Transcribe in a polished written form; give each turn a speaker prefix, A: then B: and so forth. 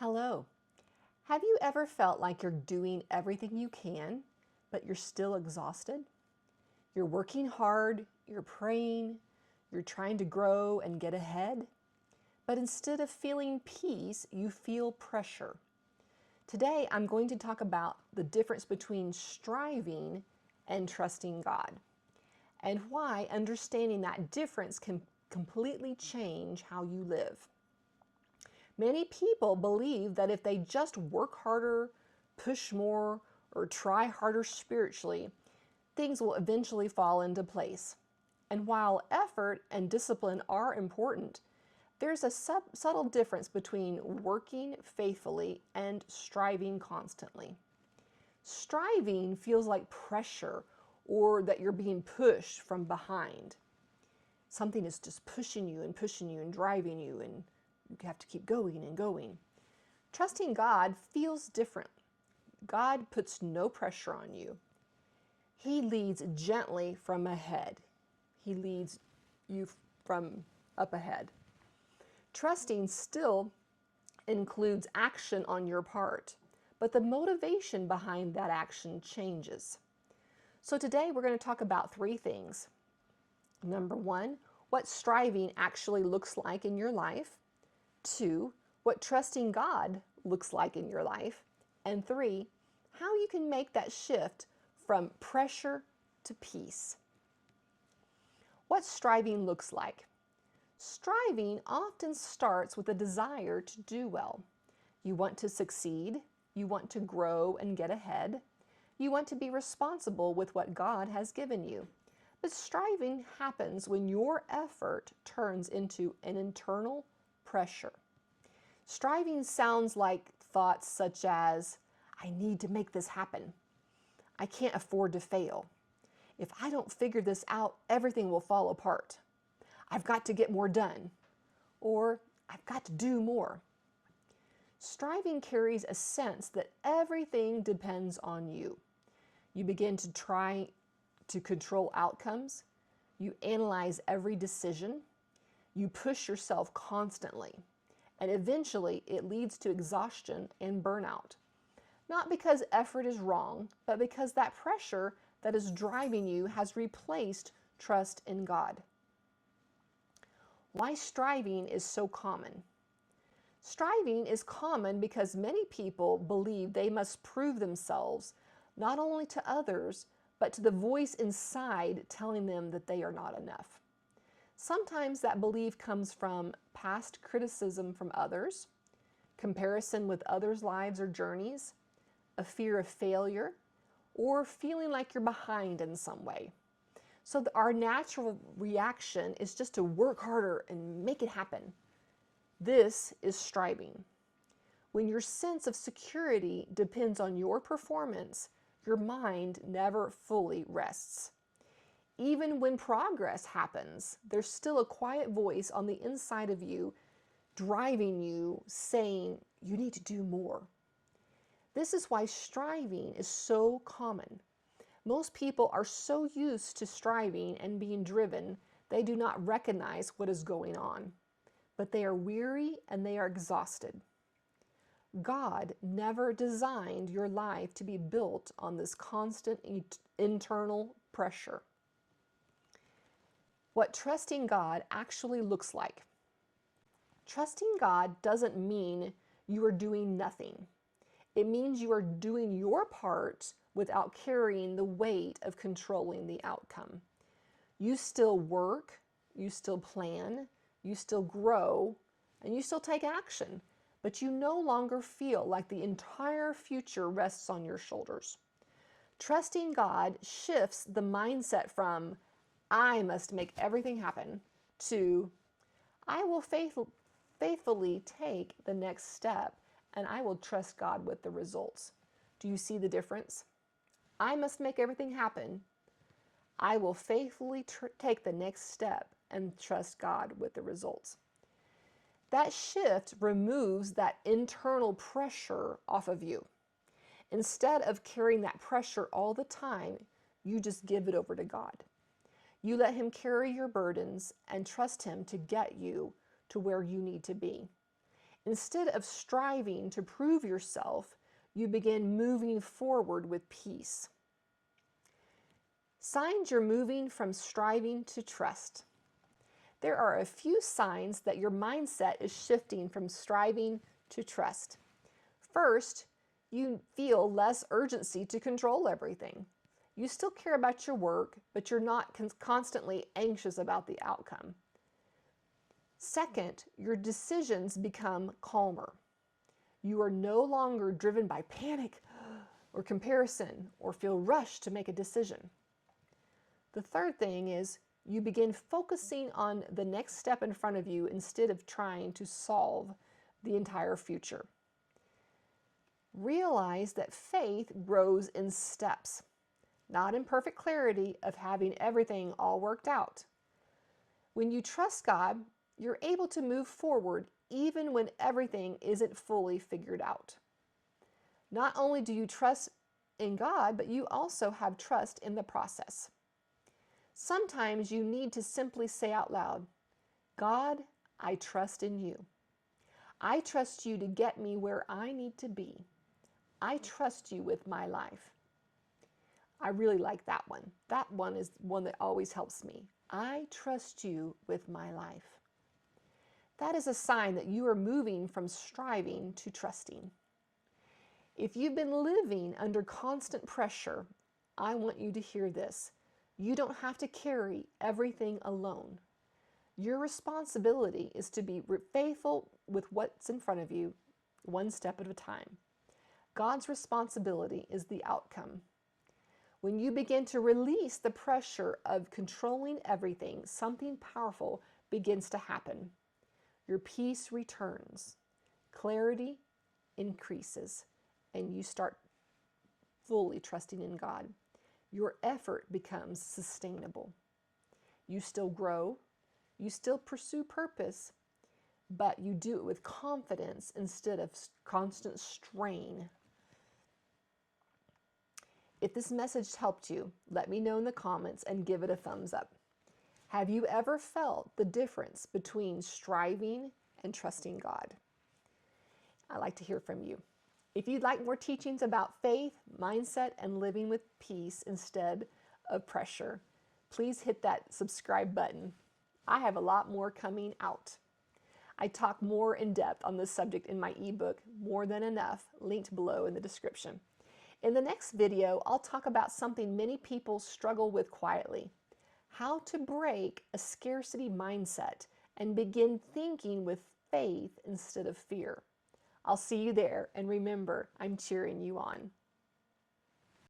A: Hello. Have you ever felt like you're doing everything you can, but you're still exhausted? You're working hard, you're praying, you're trying to grow and get ahead, but instead of feeling peace, you feel pressure. Today, I'm going to talk about the difference between striving and trusting God, and why understanding that difference can completely change how you live. Many people believe that if they just work harder, push more, or try harder spiritually, things will eventually fall into place. And while effort and discipline are important, there's a subtle difference between working faithfully and striving constantly. Striving feels like pressure or that you're being pushed from behind. Something is just pushing you and driving you, and you have to keep going and going. Trusting God feels different. God puts no pressure on you. He leads gently from ahead. He leads you from up ahead. Trusting still includes action on your part, but the motivation behind that action changes. So today we're going to talk about three things. Number one, what striving actually looks like in your life. 2, what trusting God looks like in your life. And 3, how you can make that shift from pressure to peace. What striving looks like. Striving often starts with a desire to do well. You want to succeed, you want to grow and get ahead, you want to be responsible with what God has given you. But striving happens when your effort turns into an internal pressure. Striving sounds like thoughts such as, I need to make this happen. I can't afford to fail. If I don't figure this out, everything will fall apart. I've got to get more done. Or, I've got to do more. Striving carries a sense that everything depends on you. You begin to try to control outcomes. You analyze every decision. You push yourself constantly. And eventually, it leads to exhaustion and burnout. Not because effort is wrong, but because that pressure that is driving you has replaced trust in God. Why striving is so common? Striving is common because many people believe they must prove themselves not only to others, but to the voice inside telling them that they are not enough. Sometimes that belief comes from past criticism from others, comparison with others' lives or journeys, a fear of failure, or feeling like you're behind in some way. So our natural reaction is just to work harder and make it happen. This is striving. When your sense of security depends on your performance, your mind never fully rests. Even when progress happens, there's still a quiet voice on the inside of you driving you, saying you need to do more. This is why striving is so common. Most people are so used to striving and being driven, they do not recognize what is going on. But they are weary and they are exhausted. God never designed your life to be built on this constant internal pressure. What trusting God actually looks like. Trusting God doesn't mean you are doing nothing. It means you are doing your part without carrying the weight of controlling the outcome. You still work, you still plan, you still grow, and you still take action, but you no longer feel like the entire future rests on your shoulders. Trusting God shifts the mindset from, I must make everything happen, to, I will faithfully take the next step and I will trust God with the results. Do you see the difference? I must make everything happen. I will faithfully take the next step and trust God with the results. That shift removes that internal pressure off of you. Instead of carrying that pressure all the time, you just give it over to God. You let Him carry your burdens and trust Him to get you to where you need to be. Instead of striving to prove yourself, you begin moving forward with peace. Signs you're moving from striving to trust. There are a few signs that your mindset is shifting from striving to trust. First, you feel less urgency to control everything. You still care about your work, but you're not constantly anxious about the outcome. Second, your decisions become calmer. You are no longer driven by panic or comparison or feel rushed to make a decision. The third thing is you begin focusing on the next step in front of you instead of trying to solve the entire future. Realize that faith grows in steps, not in perfect clarity of having everything all worked out. When you trust God, you're able to move forward even when everything isn't fully figured out. Not only do you trust in God, but you also have trust in the process. Sometimes you need to simply say out loud, God, I trust in you. I trust you to get me where I need to be. I trust you with my life. I really like that one. That one is one that always helps me. I trust you with my life. That is a sign that you are moving from striving to trusting. If you've been living under constant pressure, I want you to hear this. You don't have to carry everything alone. Your responsibility is to be faithful with what's in front of you, one step at a time. God's responsibility is the outcome. When you begin to release the pressure of controlling everything, something powerful begins to happen. Your peace returns, clarity increases, and you start fully trusting in God. Your effort becomes sustainable. You still grow, you still pursue purpose, but you do it with confidence instead of constant strain. If this message helped you, let me know in the comments and give it a thumbs up. Have you ever felt the difference between striving and trusting God? I'd like to hear from you. If you'd like more teachings about faith, mindset, and living with peace instead of pressure, please hit that subscribe button. I have a lot more coming out. I talk more in depth on this subject in my ebook, More Than Enough, linked below in the description. In the next video, I'll talk about something many people struggle with quietly: how to break a scarcity mindset and begin thinking with faith instead of fear. I'll see you there, and remember, I'm cheering you on.